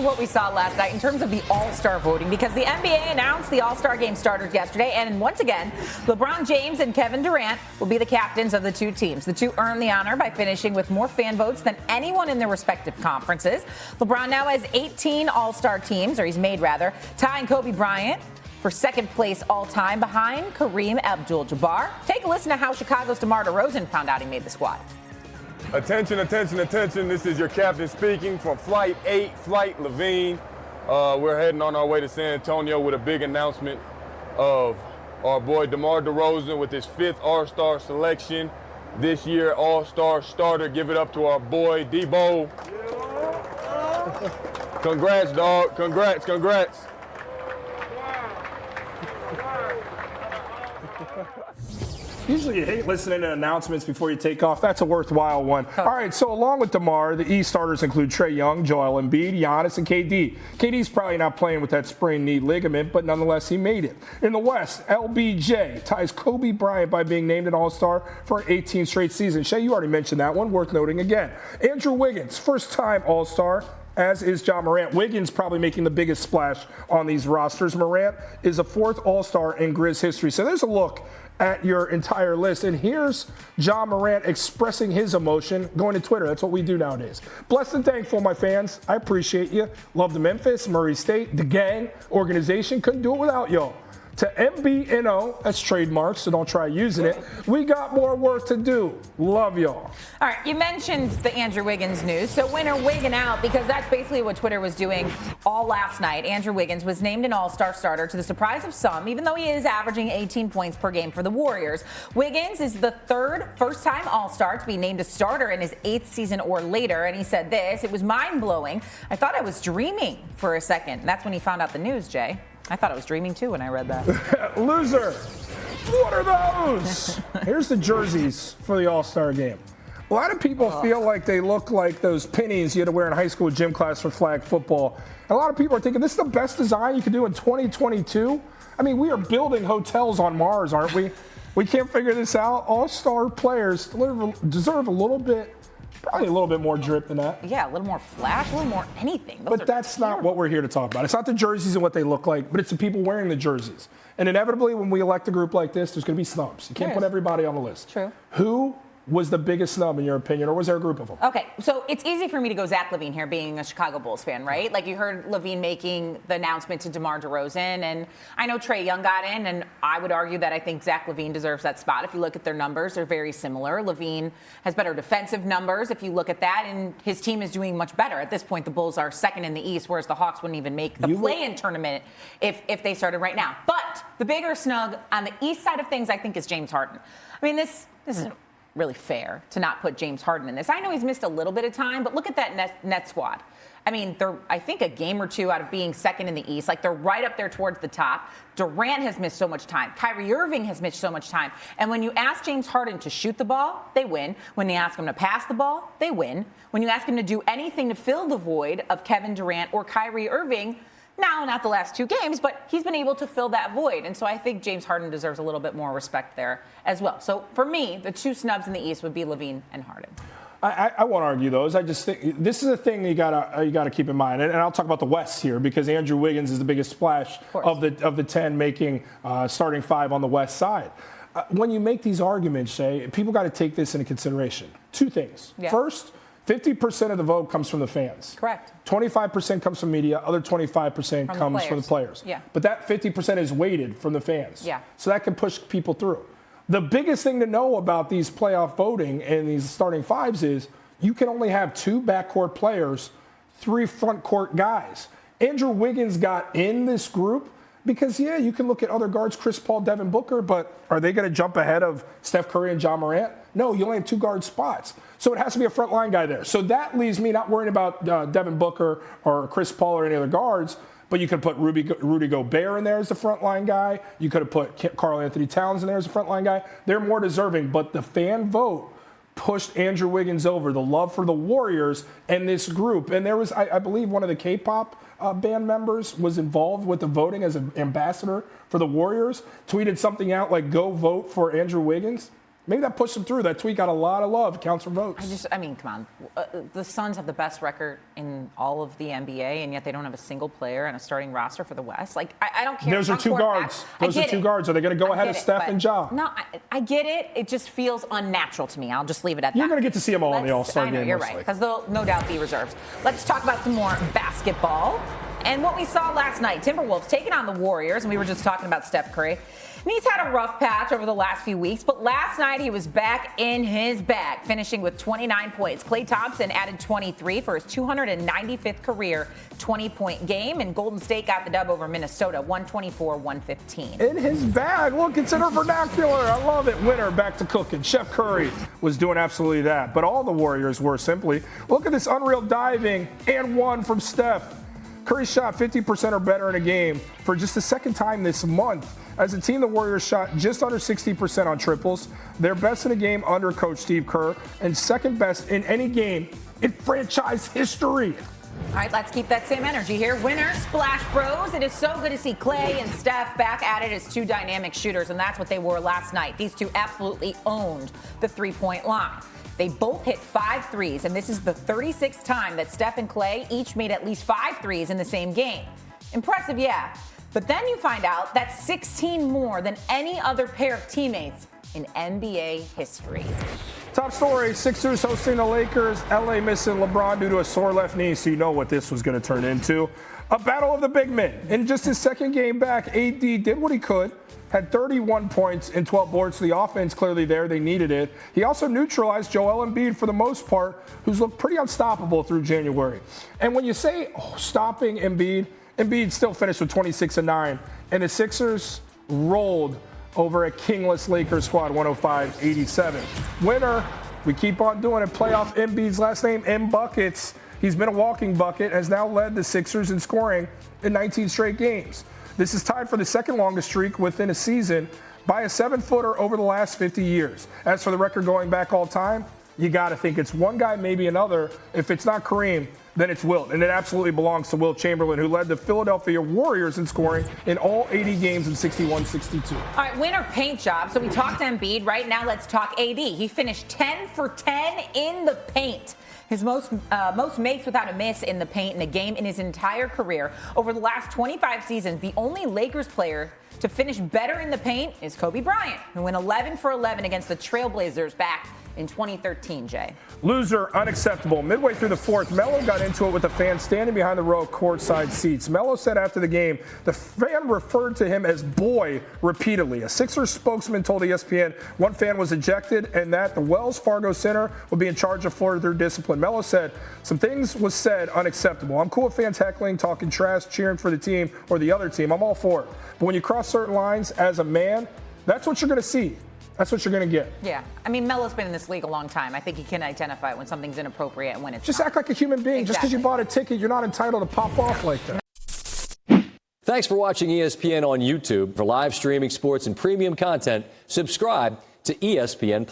what we saw last night in terms of the AllStar voting, because the NBA announced the All-Star game starters yesterday, and once again, LeBron James and Kevin Durant will be the captains of the two teams. The two earned the honor by finishing with more fan votes than anyone in their respective conferences. LeBron now has 18 All-Star teams, or he's made rather, tying Kobe Bryant for second place all-time behind Kareem Abdul-Jabbar. Take a listen to how Chicago's DeMar DeRozan found out he made the squad. Attention, attention, attention. This is your captain speaking from Flight 8, Flight Levine. We're heading on our way to San Antonio with a big announcement of our boy DeMar DeRozan with his 5th All-Star selection. This year, All-Star starter. Give it up to our boy, Debo. Congrats, dog. Congrats, congrats. Usually you hate listening to announcements before you take off. That's a worthwhile one. All right, so along with DeMar, the East starters include Trae Young, Joel Embiid, Giannis, and KD. KD's probably not playing with that sprained knee ligament, but nonetheless, he made it. In the West, LBJ ties Kobe Bryant by being named an All-Star for an 18th straight season. Shae, you already mentioned that one. Worth noting again. Andrew Wiggins, first-time All-Star, as is Ja Morant. Wiggins probably making the biggest splash on these rosters. Morant is a 4th All-Star in Grizz history. So there's a look at your entire list. And here's Ja Morant expressing his emotion, going to Twitter. That's what we do nowadays. Blessed and thankful, my fans. I appreciate you. Love the Memphis, Murray State, the gang, organization. Couldn't do it without y'all. To MBNO, that's trademark, so don't try using it. We got more work to do. Love y'all. All right, you mentioned the Andrew Wiggins news, so winner Wiggin out, because that's basically what Twitter was doing all last night. Andrew Wiggins was named an All-Star starter to the surprise of some, even though he is averaging 18 points per game for the Warriors. Wiggins is the 3rd first-time All-Star to be named a starter in his 8th season or later, and he said this: "It was mind-blowing. I thought I was dreaming for a second." And that's when he found out the news, Jay. I thought I was dreaming too when I read that. Loser. What are those? Here's the jerseys for the All-Star game. A lot of people feel like they look like those pennies you had to wear in high school gym class for flag football. And a lot of people are thinking this is the best design you can do in 2022. I mean, we are building hotels on Mars, aren't we? We can't figure this out. All-Star players deserve a little bit. Probably a little bit more drip than that. Yeah, a little more flash, a little more anything. But that's not what we're here to talk about. It's not the jerseys and what they look like, but it's the people wearing the jerseys. And inevitably, when we elect a group like this, there's going to be snubs. You can't put everybody on the list. True. Who was the biggest snub in your opinion, or was there a group of them? Okay, so it's easy for me to go Zach LaVine here, being a Chicago Bulls fan, right? Like, you heard LaVine making the announcement to DeMar DeRozan, and I know Trae Young got in, and I would argue that I think Zach LaVine deserves that spot. If you look at their numbers, they're very similar. LaVine has better defensive numbers if you look at that, and his team is doing much better. At this point, the Bulls are 2nd in the East, whereas the Hawks wouldn't even make the play-in tournament if they started right now. But the bigger snug on the East side of things, I think, is James Harden. I mean, this isn't really fair to not put James Harden in this. I know he's missed a little bit of time, but look at that net squad. I mean, they're, I think, a game or two out of being 2nd in the East. Like, they're right up there towards the top. Durant has missed so much time. Kyrie Irving has missed so much time. And when you ask James Harden to shoot the ball, they win. When you ask him to pass the ball, they win. When you ask him to do anything to fill the void of Kevin Durant or Kyrie Irving, now, not the last 2 games, but he's been able to fill that void. And so I think James Harden deserves a little bit more respect there as well. So for me, the 2 snubs in the East would be LaVine and Harden. I won't argue those. I just think this is a thing you gotta keep in mind. And I'll talk about the West here, because Andrew Wiggins is the biggest splash of the 10 making starting 5 on the West side. When you make these arguments, Shae, people got to take this into consideration. 2 things. Yeah. First, 50% of the vote comes from the fans. Correct. 25% comes from media. Other 25% comes from the players. Yeah. But that 50% is weighted from the fans. Yeah. So that can push people through. The biggest thing to know about these playoff voting and these starting 5s is you can only have 2 backcourt players, 3 front court guys. Andrew Wiggins got in this group because, yeah, you can look at other guards, Chris Paul, Devin Booker, but are they going to jump ahead of Steph Curry and Ja Morant? No, you only have 2 guard spots. So it has to be a frontline guy there. So that leaves me not worrying about Devin Booker or Chris Paul or any other guards, but you could put Rudy Gobert in there as the frontline guy. You could have put Karl Anthony Towns in there as the frontline guy. They're more deserving, but the fan vote pushed Andrew Wiggins over, the love for the Warriors and this group. And there was, I believe, one of the K-pop band members was involved with the voting as an ambassador for the Warriors, tweeted something out like, "Go vote for Andrew Wiggins." Maybe that pushed them through. That tweet got a lot of love. It counts for votes. I mean, come on. The Suns have the best record in all of the NBA, and yet they don't have a single player and a starting roster for the West. Like, I don't care. Those are two guards. Those are two guards. Are they going to go ahead of Steph and Ja? No, I get it. It just feels unnatural to me. I'll just leave it at that. You're going to get to see them all in the All-Star game. I know, you're right, because they'll no doubt be reserves. Let's talk about some more basketball. And what we saw last night, Timberwolves taking on the Warriors, and we were just talking about Steph Curry. And he's had a rough patch over the last few weeks, but last night he was back in his bag, finishing with 29 points. Klay Thompson added 23 for his 295th career 20-point game, and Golden State got the dub over Minnesota, 124-115. In his bag. Look, it's in her vernacular. I love it. Winner, back to cooking. Chef Curry was doing absolutely that. But all the Warriors were simply. Look at this unreal diving and one from Steph. Curry shot 50% or better in a game for just the second time this month. As a team, the Warriors shot just under 60% on triples. They're best in a game under Coach Steve Kerr and second best in any game in franchise history. All right, let's keep that same energy here. Winner, Splash Bros. It is so good to see Klay and Steph back at it as two dynamic shooters, and that's what they were last night. These two absolutely owned the three-point line. They both hit 5 threes, and this is the 36th time that Steph and Klay each made at least 5 threes in the same game. Impressive, yeah. But then you find out that's 16 more than any other pair of teammates in NBA history. Top story, Sixers hosting the Lakers. LA missing LeBron due to a sore left knee, so you know what this was going to turn into. A battle of the big men. In just his second game back, AD did what he could. Had 31 points and 12 boards. So the offense clearly there. They needed it. He also neutralized Joel Embiid for the most part, who's looked pretty unstoppable through January. And when you say stopping Embiid, Embiid still finished with 26 and 9. And the Sixers rolled over a kingless Lakers squad, 105-87. Winner, we keep on doing it. Playoff Embiid's last name, M Buckets. He's been a walking bucket, has now led the Sixers in scoring in 19 straight games. This is tied for the second longest streak within a season by a 7-footer over the last 50 years. As for the record going back all time, you got to think it's one guy, maybe another. If it's not Kareem, then it's Wilt. And it absolutely belongs to Wilt Chamberlain, who led the Philadelphia Warriors in scoring in all 80 games in 61-62. All right, winner paint job. So we talked to Embiid. Right now, let's talk AD. He finished 10 for 10 in the paint. His most makes without a miss in the paint in a game in his entire career. Over the last 25 seasons, the only Lakers player to finish better in the paint is Kobe Bryant, who went 11 for 11 against the Trailblazers back in 2013, Jay. Loser, unacceptable. Midway through the fourth, Melo got into it with a fan standing behind the row of courtside seats. Melo said after the game, the fan referred to him as boy repeatedly. A Sixers spokesman told ESPN one fan was ejected and that the Wells Fargo Center would be in charge of further discipline. Melo said, some things was said unacceptable. I'm cool with fans heckling, talking trash, cheering for the team or the other team. I'm all for it. But when you cross certain lines as a man, that's what you're going to see. That's what you're going to get. Yeah. I mean, Melo's been in this league a long time. I think he can identify when something's inappropriate and when it's Just not. act like a human being. Exactly. Just because you bought a ticket, you're not entitled to pop off like that. Thanks for watching ESPN on YouTube. For live streaming sports and premium content, subscribe to ESPN+.